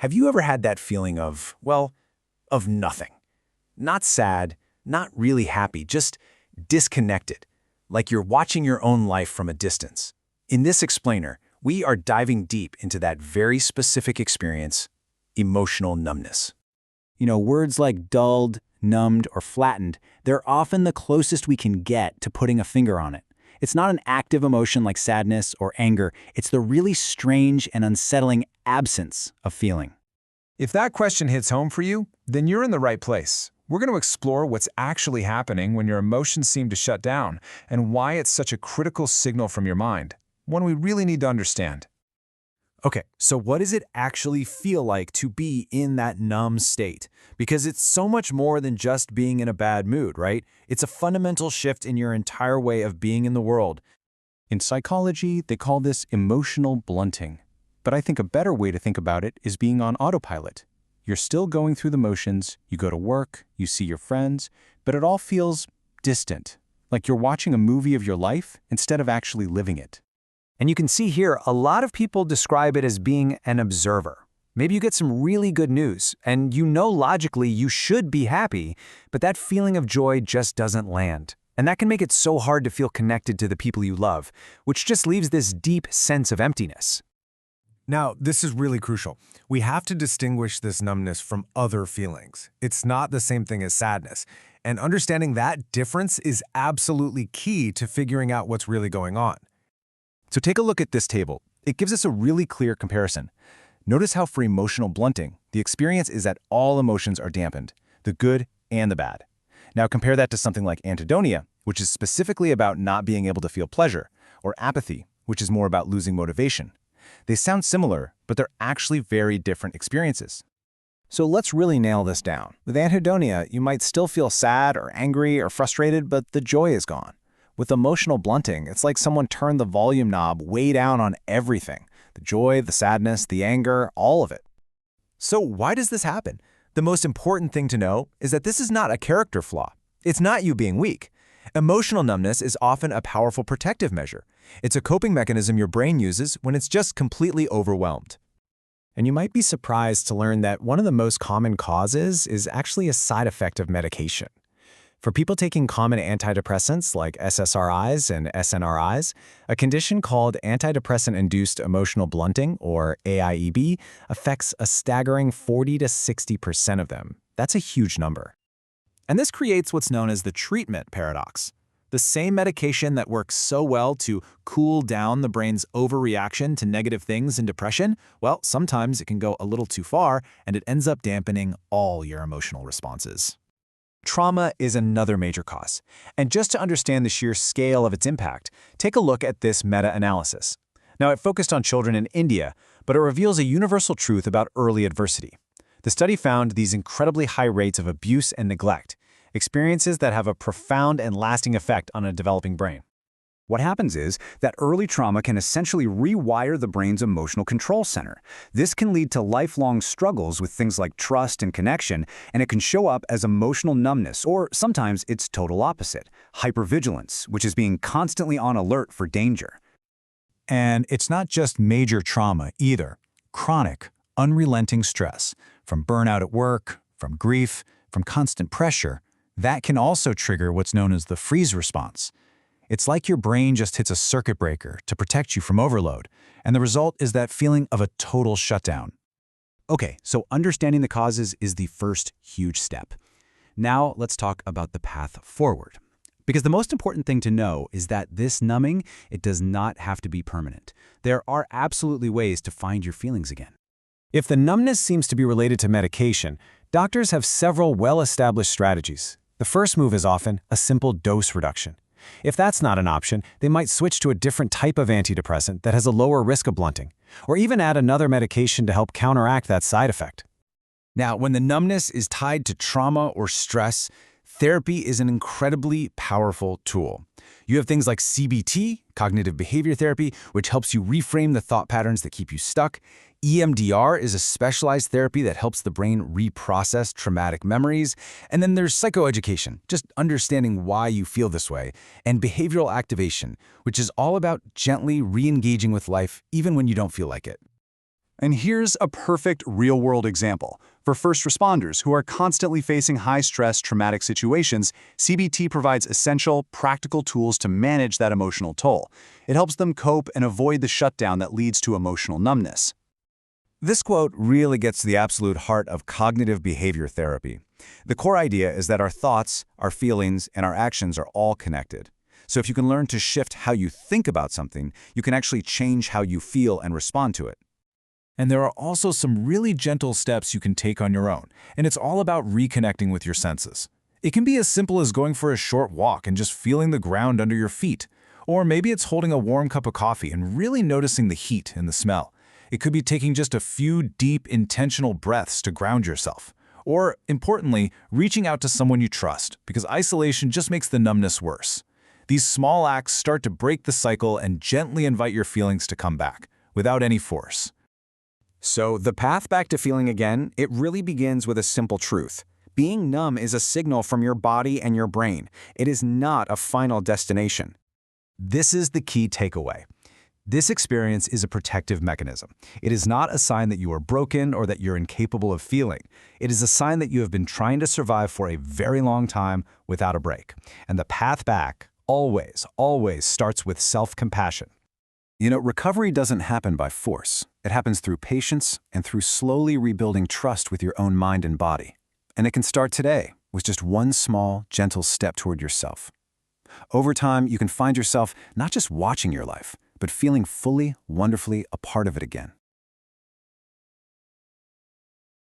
Have you ever had that feeling of, well, of nothing? Not sad, not really happy, just disconnected, like you're watching your own life from a distance. In this explainer, we are diving deep into that very specific experience, emotional numbness. Words like dulled, numbed, or flattened, they're often the closest we can get to putting a finger on it. It's not an active emotion like sadness or anger. It's the really strange and unsettling absence of feeling. If that question hits home for you, then you're in the right place. We're going to explore what's actually happening when your emotions seem to shut down and why it's such a critical signal from your mind, one we really need to understand. Okay, so what does it actually feel like to be in that numb state? Because it's so much more than just being in a bad mood, right? It's a fundamental shift in your entire way of being in the world. In psychology, they call this emotional blunting. But I think a better way to think about it is being on autopilot. You're still going through the motions, you go to work, you see your friends, but it all feels distant, like you're watching a movie of your life instead of actually living it. And you can see here, a lot of people describe it as being an observer. Maybe you get some really good news, and logically you should be happy, but that feeling of joy just doesn't land. And that can make it so hard to feel connected to the people you love, which just leaves this deep sense of emptiness. Now, this is really crucial. We have to distinguish this numbness from other feelings. It's not the same thing as sadness. And understanding that difference is absolutely key to figuring out what's really going on. So take a look at this table. It gives us a really clear comparison. Notice how for emotional blunting, the experience is that all emotions are dampened, the good and the bad. Now compare that to something like anhedonia, which is specifically about not being able to feel pleasure, or apathy, which is more about losing motivation. They sound similar, but they're actually very different experiences. So let's really nail this down. With anhedonia, you might still feel sad or angry or frustrated, but the joy is gone. With emotional blunting, it's like someone turned the volume knob way down on everything. The joy, the sadness, the anger, all of it. So why does this happen? The most important thing to know is that this is not a character flaw. It's not you being weak. Emotional numbness is often a powerful protective measure. It's a coping mechanism your brain uses when it's just completely overwhelmed. And you might be surprised to learn that one of the most common causes is actually a side effect of medication. For people taking common antidepressants like SSRIs and SNRIs, a condition called antidepressant-induced emotional blunting, or AIEB, affects a staggering 40 to 60% of them. That's a huge number. And this creates what's known as the treatment paradox. The same medication that works so well to cool down the brain's overreaction to negative things in depression, well, sometimes it can go a little too far and it ends up dampening all your emotional responses. Trauma is another major cause. And just to understand the sheer scale of its impact, take a look at this meta-analysis. Now, it focused on children in India, but it reveals a universal truth about early adversity. The study found these incredibly high rates of abuse and neglect, experiences that have a profound and lasting effect on a developing brain. What happens is that early trauma can essentially rewire the brain's emotional control center. This can lead to lifelong struggles with things like trust and connection, and it can show up as emotional numbness, or sometimes its total opposite, hypervigilance, which is being constantly on alert for danger. And it's not just major trauma either. Chronic, unrelenting stress, from burnout at work, from grief, from constant pressure, that can also trigger what's known as the freeze response. It's like your brain just hits a circuit breaker to protect you from overload, and the result is that feeling of a total shutdown. Okay, so understanding the causes is the first huge step. Now let's talk about the path forward. Because the most important thing to know is that this numbing, it does not have to be permanent. There are absolutely ways to find your feelings again. If the numbness seems to be related to medication, doctors have several well-established strategies. The first move is often a simple dose reduction. If that's not an option, they might switch to a different type of antidepressant that has a lower risk of blunting, or even add another medication to help counteract that side effect. Now, when the numbness is tied to trauma or stress, therapy is an incredibly powerful tool. You have things like CBT, cognitive behavior therapy, which helps you reframe the thought patterns that keep you stuck. EMDR is a specialized therapy that helps the brain reprocess traumatic memories. And then there's psychoeducation, just understanding why you feel this way, and behavioral activation, which is all about gently re-engaging with life even when you don't feel like it. And here's a perfect real-world example. For first responders who are constantly facing high-stress, traumatic situations, CBT provides essential, practical tools to manage that emotional toll. It helps them cope and avoid the shutdown that leads to emotional numbness. This quote really gets to the absolute heart of cognitive behavior therapy. The core idea is that our thoughts, our feelings, and our actions are all connected. So if you can learn to shift how you think about something, you can actually change how you feel and respond to it. And there are also some really gentle steps you can take on your own, and it's all about reconnecting with your senses. It can be as simple as going for a short walk and just feeling the ground under your feet. Or maybe it's holding a warm cup of coffee and really noticing the heat and the smell. It could be taking just a few deep, intentional breaths to ground yourself. Or, importantly, reaching out to someone you trust, because isolation just makes the numbness worse. These small acts start to break the cycle and gently invite your feelings to come back, without any force. So the path back to feeling again, it really begins with a simple truth. Being numb is a signal from your body and your brain. It is not a final destination. This is the key takeaway. This experience is a protective mechanism. It is not a sign that you are broken or that you're incapable of feeling. It is a sign that you have been trying to survive for a very long time without a break. And the path back always starts with self-compassion. You know, recovery doesn't happen by force. It happens through patience and through slowly rebuilding trust with your own mind and body. And it can start today with just one small, gentle step toward yourself. Over time, you can find yourself not just watching your life, but feeling fully, wonderfully a part of it again.